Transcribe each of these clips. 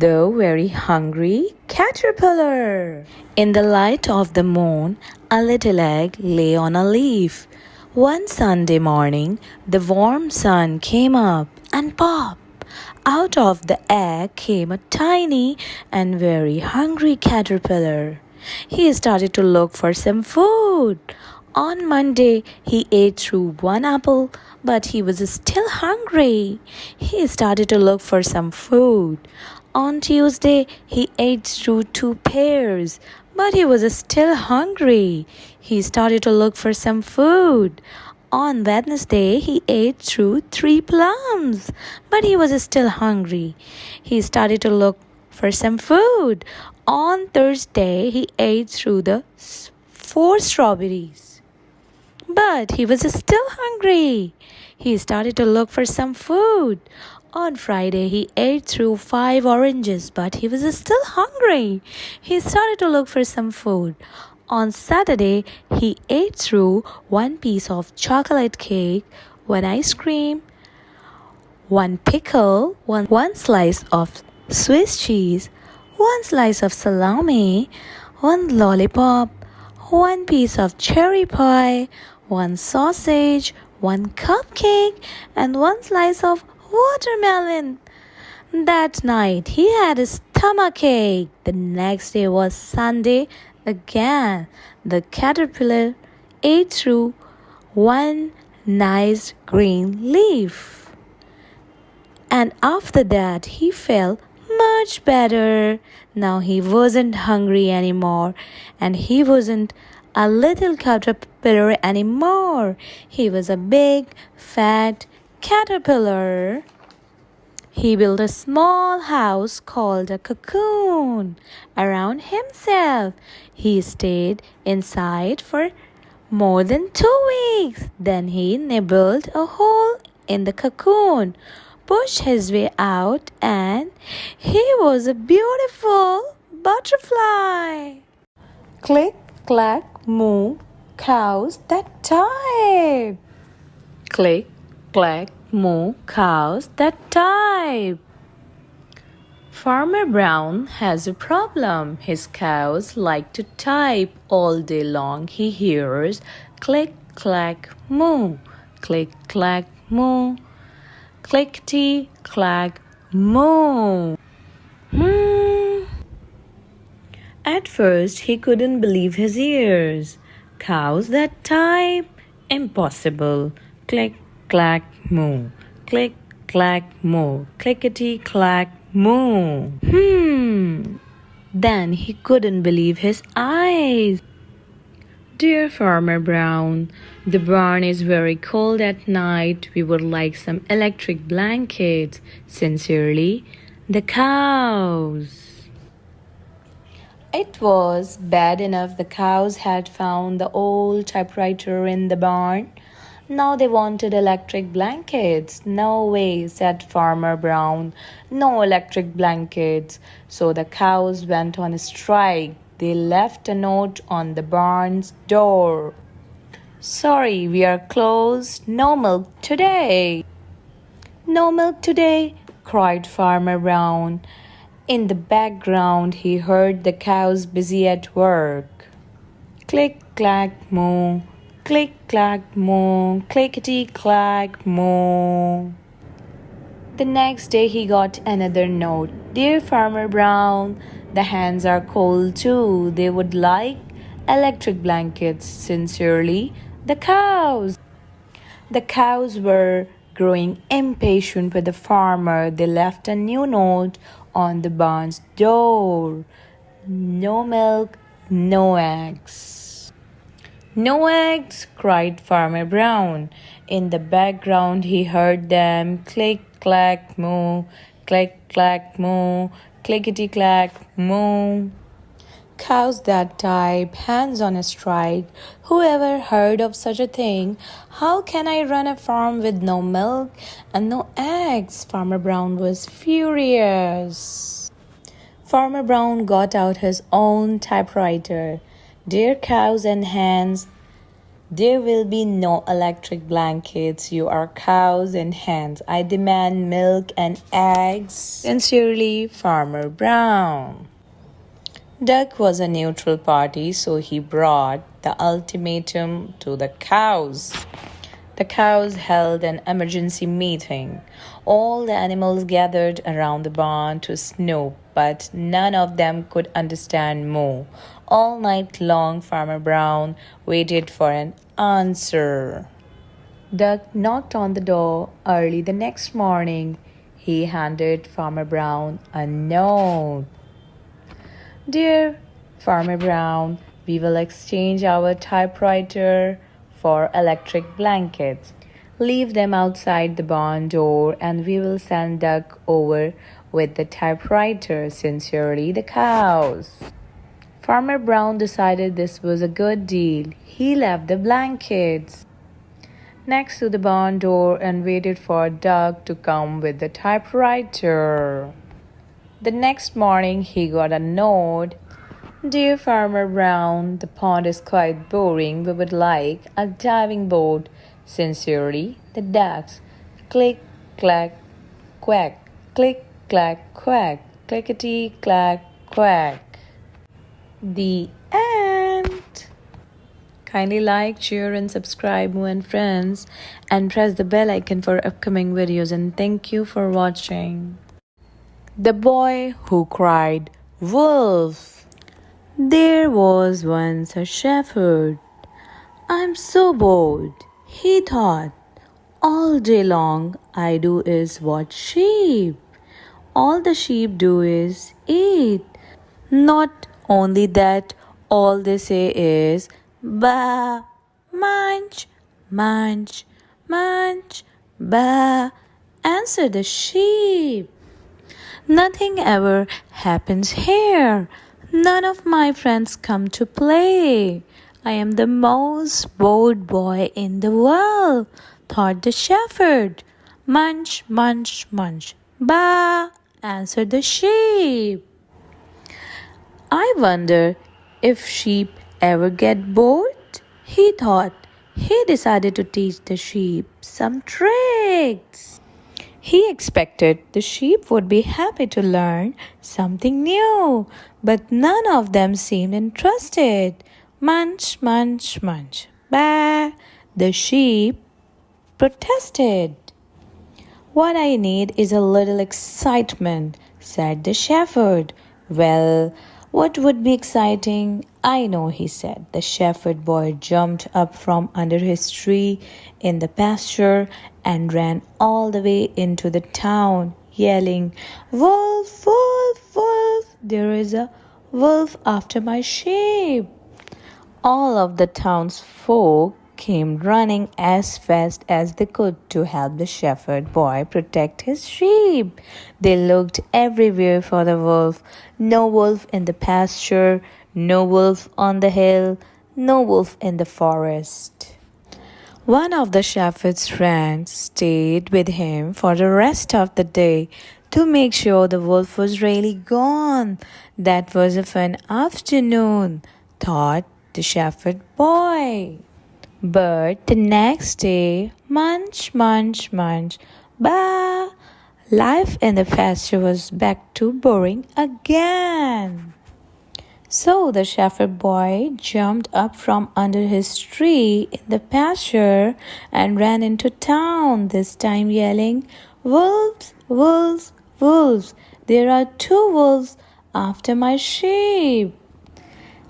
the very hungry caterpillar. In the light of the moon, a little egg lay on a leaf. One Sunday morning, the warm sun came up and pop! Out of the egg came a tiny and very hungry caterpillar. He started to look for some food. On Monday, he ate through one apple, but he was still hungry. He started to look for some food. On Tuesday, he ate through two pears, but he was still hungry. He started to look for some food. On Wednesday, he ate through three plums, but he was still hungry. He started to look for some food. On Thursday, he ate through the four strawberries, but he was still hungry. He started to look for some food. On Friday, he ate through five oranges, but he was still hungry. He started to look for some food. On Saturday, he ate through one piece of chocolate cake, one ice cream, one pickle, one slice of Swiss cheese, one slice of salami, one lollipop, one piece of cherry pie, one sausage, one cupcake, and one slice of watermelon. That night he had a stomachache. The next day was Sunday. Again, the caterpillar ate through one nice green leaf. And after that, he felt much better. Now he wasn't hungry anymore, and he wasn't a little caterpillar anymore. He was a big, fat caterpillar. He built a small house called a cocoon around himself. He stayed inside for more than 2 weeks. Then he nibbled a hole in the cocoon, pushed his way out, and he was a beautiful butterfly. Click, clack, moo, cows that type. Click, clack, moo, cows that type. Farmer Brown has a problem. His cows like to type all day long. He hears click, clack, moo, click, clack, moo, clickety, clack, moo. At first, he couldn't believe his ears. Cows that type? Impossible. Click, clack, moo. Click, clack, moo. Clickety, clack, moo. Then he couldn't believe his eyes. Dear Farmer Brown, the barn is very cold at night. We would like some electric blankets. Sincerely, the cows. It was bad enough the cows had found the old typewriter in the barn. Now they wanted electric blankets. No way, said Farmer Brown. No electric blankets. So the cows went on strike. They left a note on the barn's door. Sorry, we are closed. No milk today. No milk today, cried Farmer Brown. In the background, he heard the cows busy at work. Click, clack, moo. Click, clack, moo. Clickety, clack, moo. The next day he got another note. Dear Farmer Brown, the hens are cold too. They would like electric blankets. Sincerely, the cows. The cows were growing impatient with the farmer. They left a new note on the barn's door. No milk, no eggs. No eggs, cried Farmer Brown. In the background he heard them click, clack, moo, click, clack, moo, clickety, clack, moo. Cows that type, hands on a strike. Whoever heard of such a thing? How can I run a farm with no milk and no eggs? Farmer Brown was furious. Farmer Brown got out his own typewriter. Dear cows and hens, There will be no electric blankets. You are cows and hens. I demand milk and eggs. Sincerely, Farmer Brown. Duck was a neutral party, so he brought the ultimatum to the cows. The cows held an emergency meeting. All the animals gathered around the barn to snoop, but none of them could understand moo. All night long, Farmer Brown waited for an answer. Duck knocked on the door early the next morning. He handed Farmer Brown a note. Dear Farmer Brown, we will exchange our typewriter for electric blankets. Leave them outside the barn door and we will send Duck over with the typewriter. Sincerely, the cows. Farmer Brown decided this was a good deal. He left the blankets next to the barn door and waited for Duck to come with the typewriter. The next morning he got a note. Dear Farmer Brown, the pond is quite boring. We would like a diving board. Sincerely, the ducks. Click, clack, quack. Click, clack, quack. Clickety, clack, quack. The end. Kindly like, share and subscribe, Moo and friends, and press the bell icon for upcoming videos, and thank you for watching. The Boy Who Cried Wolf. There was once a shepherd. I'm so bored, he thought. All day long I do is watch sheep. All the sheep do is eat. Not only that, all they say is ba, munch, munch, munch, ba. Answer the sheep. Nothing ever happens here. None of my friends come to play. I am the most bored boy in the world, thought the shepherd. Munch, munch, munch. Ba, answered the sheep. I wonder if sheep ever get bored, he thought. He decided to teach the sheep some tricks. He expected the sheep would be happy to learn something new, but none of them seemed interested. Munch, munch, munch. Bah! The sheep protested. What I need is a little excitement, said the shepherd. Well, what would be exciting? I know, he said. The shepherd boy jumped up from under his tree in the pasture and ran all the way into the town, yelling, Wolf, wolf, wolf! There is a wolf after my sheep. All of the townsfolk came running as fast as they could to help the shepherd boy protect his sheep. They looked everywhere for the wolf. No wolf in the pasture, no wolf on the hill, no wolf in the forest. One of the shepherd's friends stayed with him for the rest of the day to make sure the wolf was really gone. That was a fun afternoon, thought the shepherd boy. But the next day, munch, munch, munch, bah! Life in the pasture was back to boring again. So the shepherd boy jumped up from under his tree in the pasture and ran into town, this time yelling, Wolves, wolves, wolves! There are 2 wolves after my sheep.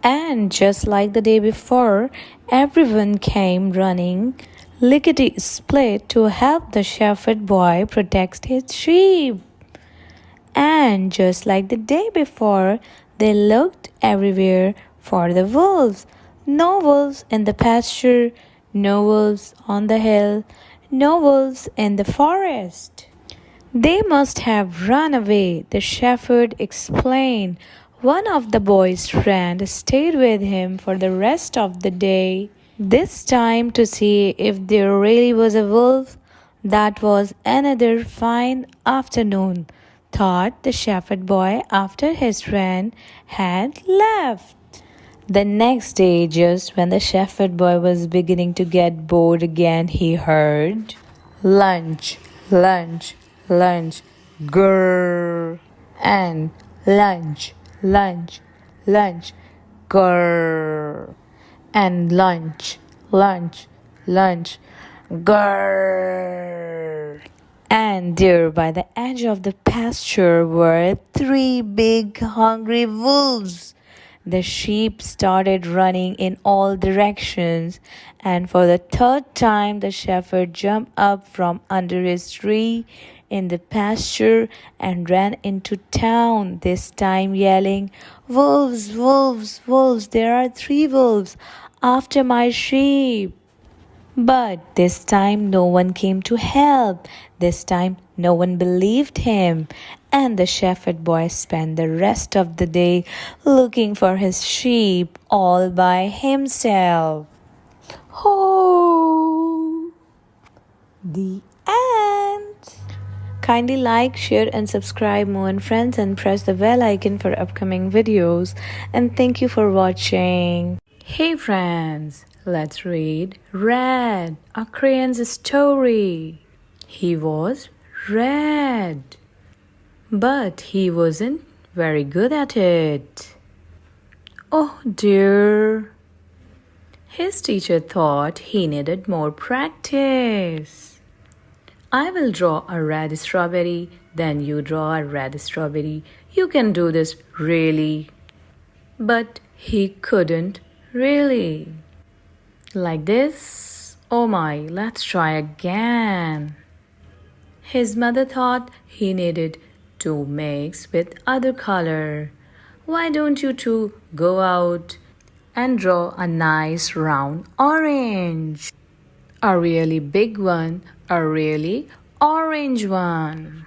And just like the day before, everyone came running lickety-split to help the shepherd boy protect his sheep. And just like the day before, they looked everywhere for the wolves. No wolves in the pasture, no wolves on the hill, no wolves in the forest. They must have run away, the shepherd explained. One of the boy's friends stayed with him for the rest of the day, this time to see if there really was a wolf. That was another fine afternoon, thought the shepherd boy after his friend had left. The next day, just when the shepherd boy was beginning to get bored again, he heard lunch, lunch, lunch, grrr, and lunch, lunch, lunch, grrr, and lunch, lunch, lunch, grrr. And there by the edge of the pasture were three big hungry wolves. The sheep started running in all directions, and for the third time the shepherd jumped up from under his tree in the pasture and ran into town, this time yelling, "Wolves, wolves, wolves, there are three wolves after my sheep." But this time no one came to help. This time no one believed him. And the shepherd boy spent the rest of the day looking for his sheep all by himself. Oh, the end. Kindly like, share, and subscribe, Moon Friends, and press the bell icon for upcoming videos. And thank you for watching. Hey friends, let's read Red, a crayon's story. He was red, but he wasn't very good at it. Oh dear. His teacher thought he needed more practice. I will draw a red strawberry, then you draw a red strawberry. You can do this, really. But he couldn't. Really? Like this? Oh my, let's try again. His mother thought he needed to mix with other color. Why don't you two go out and draw a nice round orange? A really big one, a really orange one.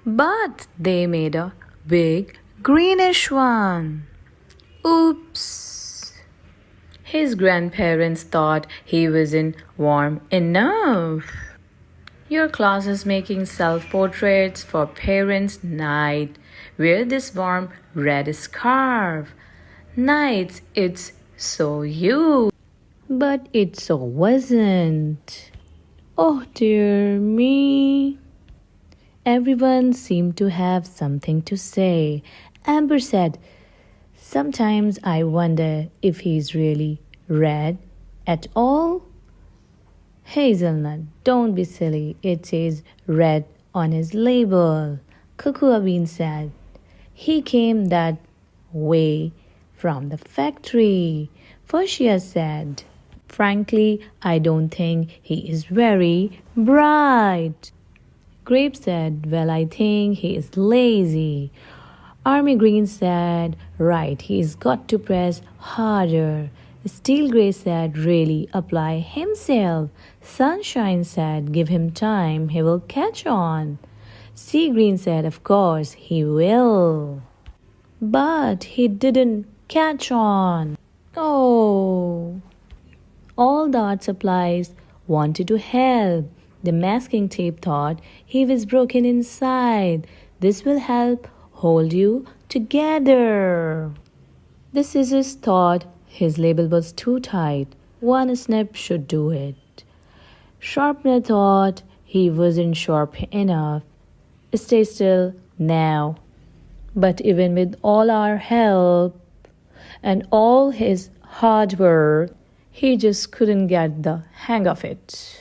But they made a big greenish one. Oops. His grandparents thought he wasn't warm enough. Your class is making self-portraits for parents' night. Wear this warm red scarf. Nights, it's so you. But it so wasn't. Oh dear me. Everyone seemed to have something to say. Amber said, "Sometimes I wonder if he's really red at all." Hazelnut, don't be silly. It says red on his label. Cocoa Bean said, "He came that way from the factory." Fuchsia said, "Frankly, I don't think he is very bright." Grape said, "Well, I think he is lazy." Army Green said, "Right, he's got to press harder." Steel Grey said, "Really apply himself." Sunshine said, "Give him time, he will catch on." Sea Green said, "Of course he will." But he didn't catch on. Oh. All the art supplies wanted to help. The masking tape thought he was broken inside. This will help hold you together. The scissors thought his label was too tight. One snip should do it. Sharpener thought he wasn't sharp enough. Stay still now. But even with all our help and all his hard work, he just couldn't get the hang of it.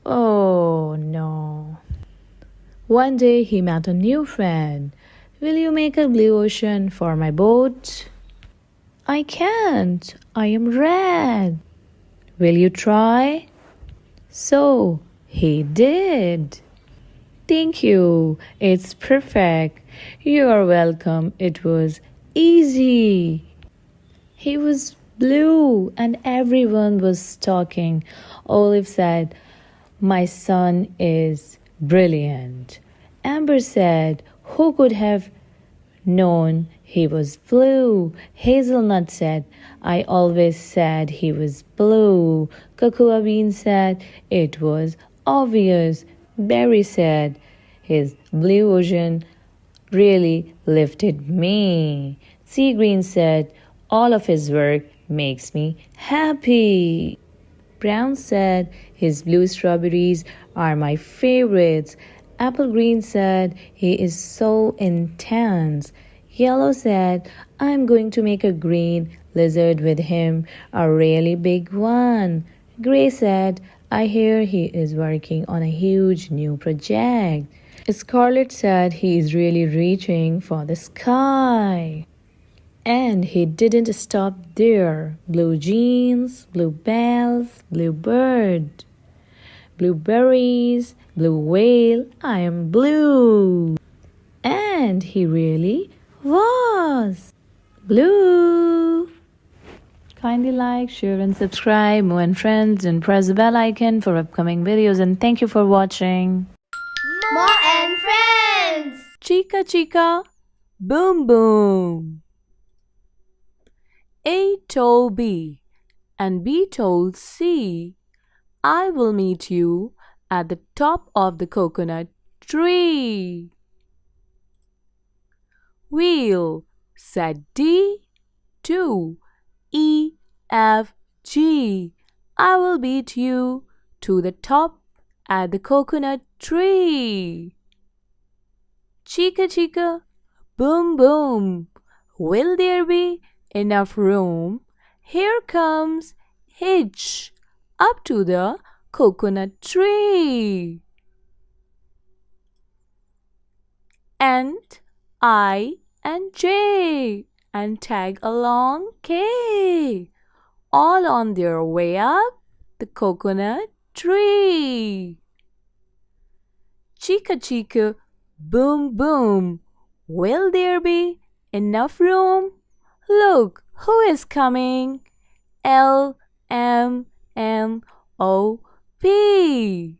Oh no. One day he met a new friend. "Will you make a blue ocean for my boat?" "I can't. I am red." "Will you try?" So he did. "Thank you. It's perfect." "You are welcome. It was easy." He was blue and everyone was talking. Olive said, "My son is brilliant." Amber said, "Who could have known he was blue?" Hazelnut said, "I always said he was blue." Cocoa Bean said, "It was obvious." Berry said, "His blue ocean really lifted me." Sea Green said, All of his work makes me happy. Brown said his blue strawberries are my favorites. Apple Green said he is so intense. Yellow said, I'm going to make a green lizard with him, a really big one. Gray said, I hear he is working on a huge new project. Scarlet said he is really reaching for the sky. And he didn't stop there. Blue jeans, blue bells, blue bird, blueberries, blue whale, I am blue. And he really was blue. Kindly like, share and subscribe, and friends, and press the bell icon for upcoming videos. And thank you for watching. More and friends. Chica chica, boom boom. A told B, and B told C, I will meet you at the top of the coconut tree. We'll, said D to E, F, G, I will beat you to the top at the coconut tree. Chica chica, boom boom, will there be enough room? Here comes Hitch up to the coconut tree. And I and J and tag along K, all on their way up the coconut tree. Chica chica, boom boom, will there be enough room? Look, who is coming? L, M, N, O, P.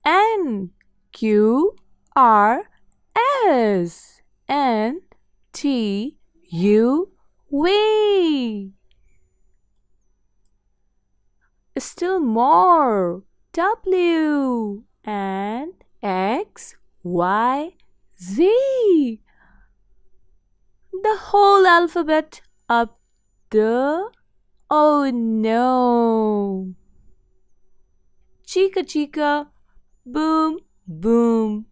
N, Q, R, S. N, T, U, V. Still more. W, and X, Y, Z. The whole alphabet up the... Oh no! Chica chica, boom boom.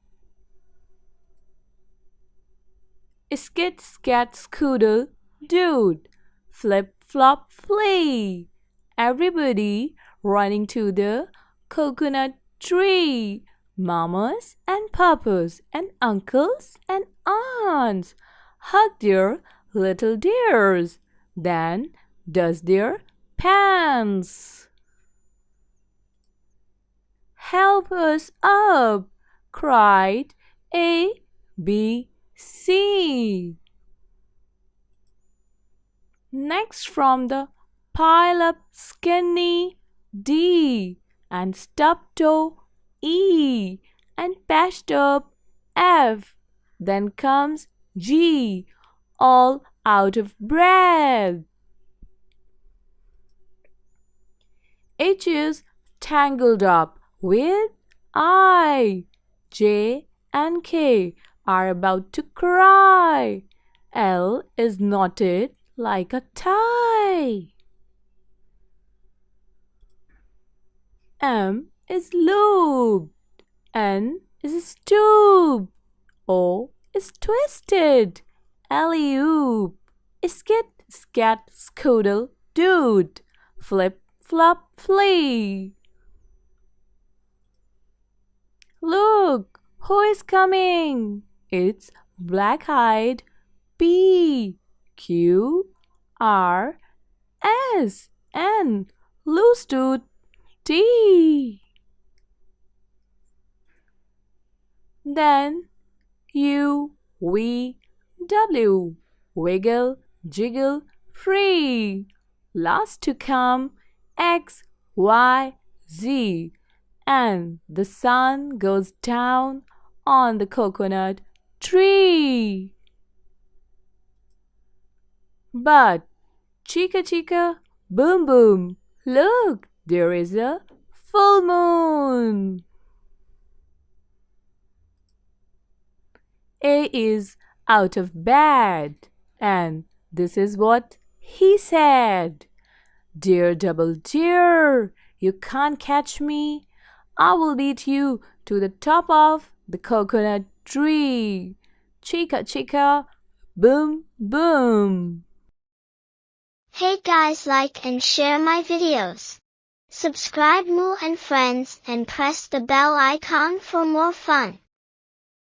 Skit scat scoodle, dude. Flip flop flee. Everybody running to the coconut tree. Mamas and papas and uncles and aunts hug their little dears, then does their pants. Help us up, cried A, B, C. Next from the pile up skinny D and stubbed toe E and patched up F. Then comes G, all out of breath. H is tangled up with I. J and K are about to cry. L is knotted like a tie. M is looped. N is stooped. O is twisted. Alley-oop. Skit, scat, scoodle, dude. Flip, flop, flee. Look, who is coming? It's black-eyed P, Q, R, S, and loose-tooth T. Then U, V, W, wiggle, jiggle, free. Last to come X, Y, Z, and the sun goes down on the coconut tree. But chica chica, boom boom, look, there is a full moon. A is out of bed. And this is what he said. Dear double dear, you can't catch me. I will beat you to the top of the coconut tree. Chica chica, boom boom. Hey guys, like and share my videos. Subscribe Moo and Friends and press the bell icon for more fun.